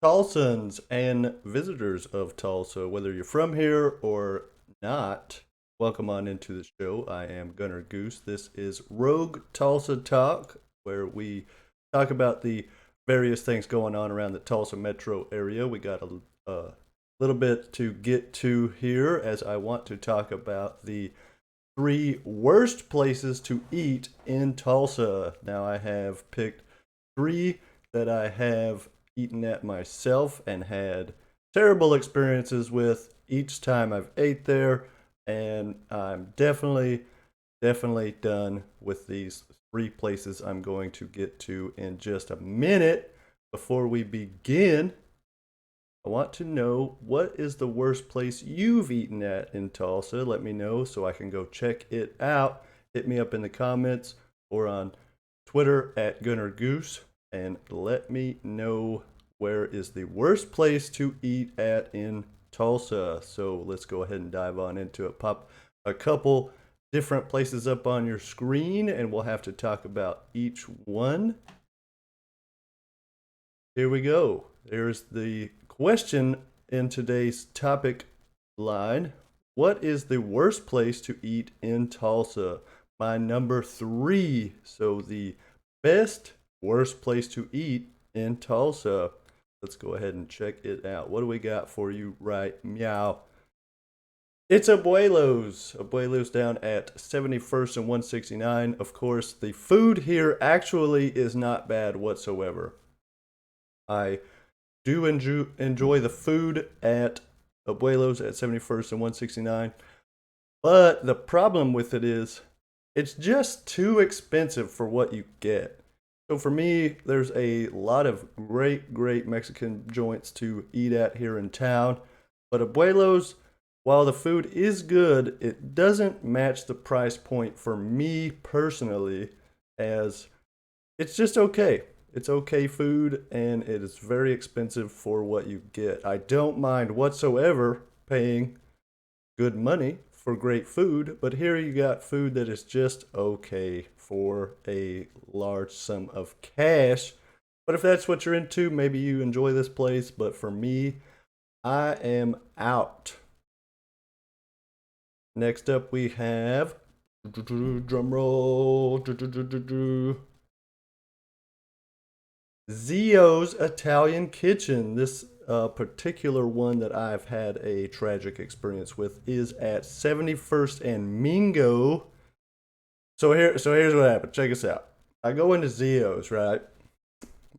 Tulsans and visitors of Tulsa, whether you're from here or not, welcome on into the show. I am Gunnar Goose. This is Rogue Tulsa Talk, where we talk about the various things going on around the Tulsa metro area. We got a little bit to get to here as I want to talk about the three worst places to eat in Tulsa. Now, I have picked three that I have eaten at myself and had terrible experiences with each time I've ate there, and I'm definitely done with these three places I'm going to get to in just a minute. Before we begin, I want to know, what is the worst place you've eaten at in Tulsa? Let me know so I can go check it out. Hit me up in the comments or on Twitter at Gunnar Goose and let me know where is the worst place to eat at in Tulsa. So let's go ahead and dive on into it. Pop a couple different places up on your screen and we'll have to talk about each one. Here we go. There's the question in today's topic line. What is the worst place to eat in Tulsa? My number three. So the best worst place to eat in Tulsa. Let's go ahead and check it out. What do we got for you right meow? It's Abuelos. Abuelos down at 71st and 169. Of course, the food here actually is not bad whatsoever. I do enjoy the food at Abuelos at 71st and 169. But the problem with it is it's just too expensive for what you get. So for me, there's a lot of great Mexican joints to eat at here in town. But Abuelos, while the food is good, it doesn't match the price point for me personally, as it's just okay. It's okay food, and it is very expensive for what you get. I don't mind whatsoever paying good money for great food, but here you got food that is just okay for a large sum of cash. But if that's what you're into, maybe you enjoy this place. But for me, I am out. Next up, we have drum roll. Zio's Italian Kitchen. This particular one that I've had a tragic experience with is at 71st and Mingo. So here's what happened. Check us out. I go into Zio's, right?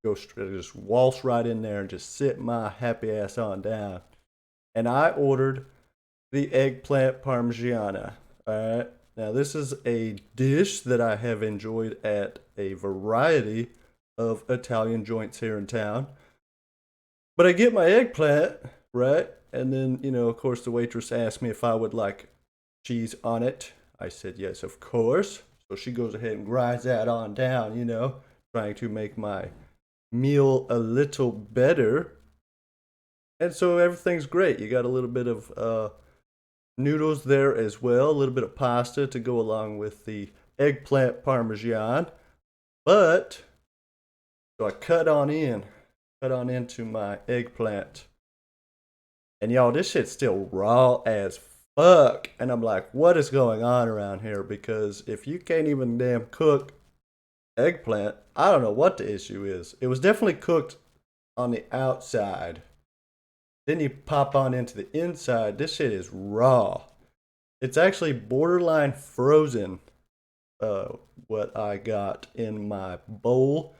Go straight, just waltz right in there and just sit my happy ass on down. And I ordered the eggplant parmigiana. All right. Now this is a dish that I have enjoyed at a variety of Italian joints here in town. But I get my eggplant, right? And then, of course, the waitress asked me if I would like cheese on it. I said, yes, of course. So she goes ahead and grinds that on down, trying to make my meal a little better. And so everything's great. You got a little bit of noodles there as well, a little bit of pasta to go along with the eggplant parmesan. But so I cut on into my eggplant. And y'all, this shit's still raw as fuck. And I'm like, what is going on around here? Because if you can't even damn cook eggplant, I don't know what the issue is. It was definitely cooked on the outside. Then you pop on into the inside. This shit is raw. It's actually borderline frozen, what I got in my bowl.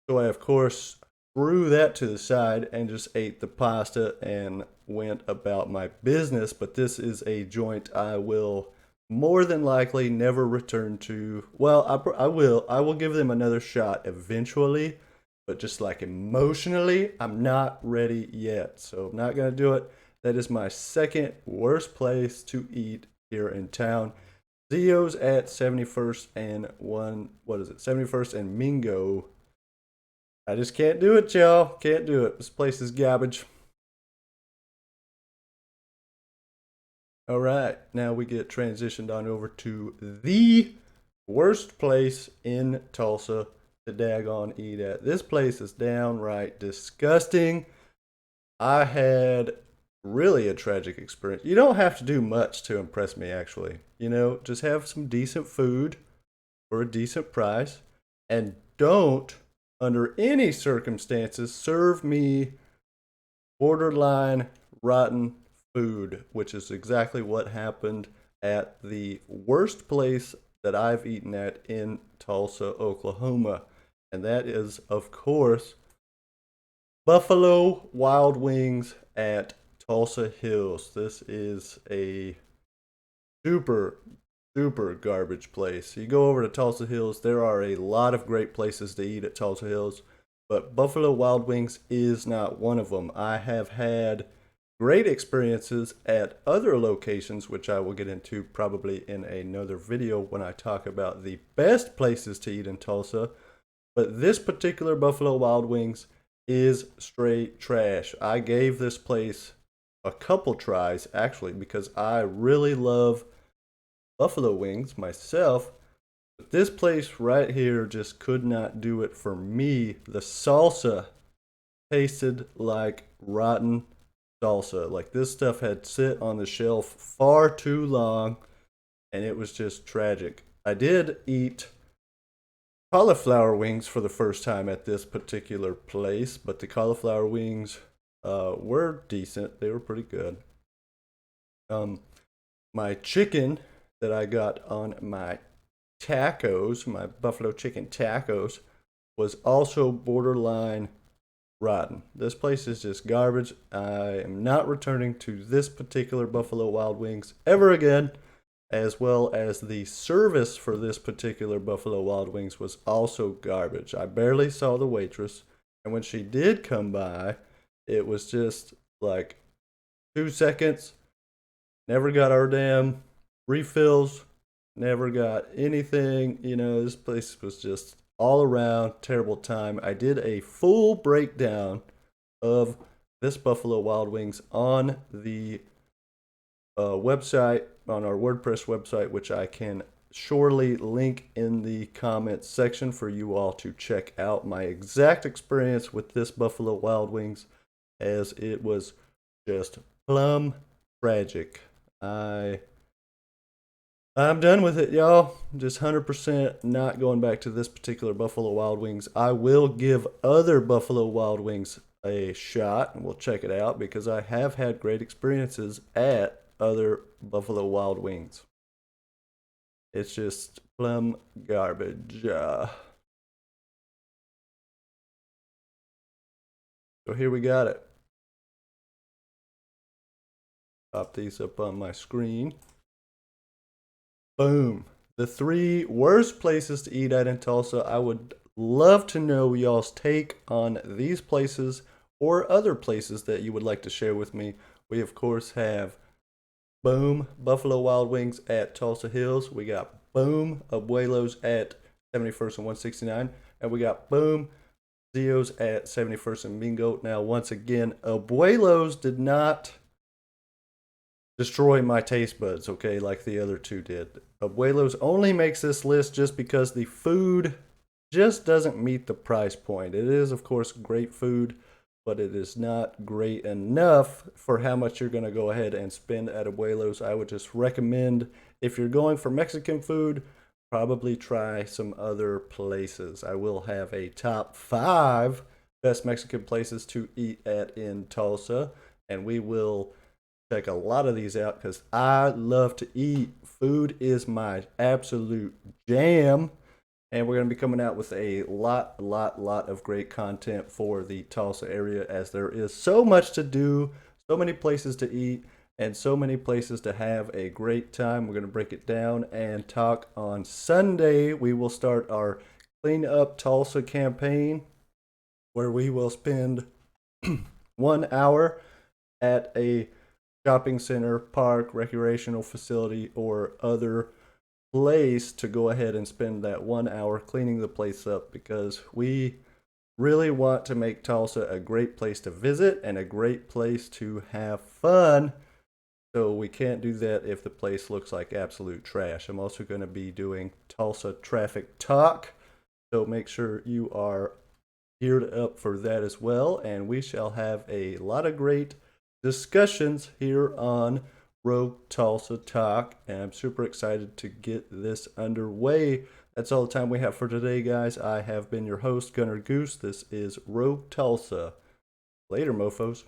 So I, of course, threw that to the side and just ate the pasta and went about my business. But this is a joint I will more than likely never return to. Well, I will. I will give them another shot eventually. But just like emotionally, I'm not ready yet. So I'm not going to do it. That is my second worst place to eat here in town. Zio's at 71st and 71st and Mingo. I just can't do it, y'all. Can't do it. This place is garbage. All right, now we get transitioned on over to the worst place in Tulsa to daggone eat at. This place is downright disgusting. I had really a tragic experience. You don't have to do much to impress me, actually. You know, just have some decent food for a decent price, and don't, under any circumstances, serve me borderline rotten food, which is exactly what happened at the worst place that I've eaten at in Tulsa, Oklahoma. And that is, of course, Buffalo Wild Wings at Tulsa Hills. This is a super, super garbage place. You go over to Tulsa Hills, there are a lot of great places to eat at Tulsa Hills, but Buffalo Wild Wings is not one of them. I have had great experiences at other locations, which I will get into probably in another video when I talk about the best places to eat in Tulsa. But this particular Buffalo Wild Wings is straight trash. I gave this place a couple tries, actually, because I really love buffalo wings myself. But this place right here just could not do it for me. The salsa tasted like rotten salsa. Like, this stuff had sit on the shelf far too long, and it was just tragic. I did eat cauliflower wings for the first time at this particular place, but the cauliflower wings were decent. They were pretty good. My chicken that I got on my tacos, my buffalo chicken tacos, was also borderline rotten. This place is just garbage. I am not returning to this particular Buffalo Wild Wings ever again, as well as the service for this particular Buffalo Wild Wings was also garbage. I barely saw the waitress, and when she did come by, it was just like 2 seconds. Never got our damn refills, never got anything. You know, this place was just all around terrible time. I did a full breakdown of this Buffalo Wild Wings on the website, on our WordPress website, which I can surely link in the comments section for you all to check out my exact experience with this Buffalo Wild Wings, as it was just plumb tragic. I'm done with it, y'all. Just 100% not going back to this particular Buffalo Wild Wings. I will give other Buffalo Wild Wings a shot, and we'll check it out, because I have had great experiences at other Buffalo Wild Wings. It's just plumb garbage. So here we got it. Pop these up on my screen. Boom. The 3 worst places to eat at in Tulsa. I would love to know y'all's take on these places or other places that you would like to share with me. We, of course, have boom, Buffalo Wild Wings at Tulsa Hills. We got boom, Abuelos at 71st and 169. And we got boom, Zio's at 71st and Mingo. Now, once again, Abuelos did not destroy my taste buds, okay, like the other 2 did. Abuelos only makes this list just because the food just doesn't meet the price point. It is, of course, great food, but it is not great enough for how much you're going to go ahead and spend at Abuelos. I would just recommend, if you're going for Mexican food, probably try some other places. I will have a top 5 best Mexican places to eat at in Tulsa, and we will check a lot of these out because I love to eat. Food is my absolute jam. And we're going to be coming out with a lot of great content for the Tulsa area, as there is so much to do, so many places to eat, and so many places to have a great time. We're going to break it down and talk on Sunday. We will start our Clean Up Tulsa campaign, where we will spend 1 hour at a shopping center, park, recreational facility, or other place to go ahead and spend that 1 hour cleaning the place up, because we really want to make Tulsa a great place to visit and a great place to have fun. So we can't do that if the place looks like absolute trash. I'm also going to be doing Tulsa traffic talk, So make sure you are geared up for that as well. And we shall have a lot of great discussions here on Rogue Tulsa Talk. And I'm super excited to get this underway. That's all the time we have for today, guys. I have been your host, Gunnar Goose. This is Rogue Tulsa. Later, mofos.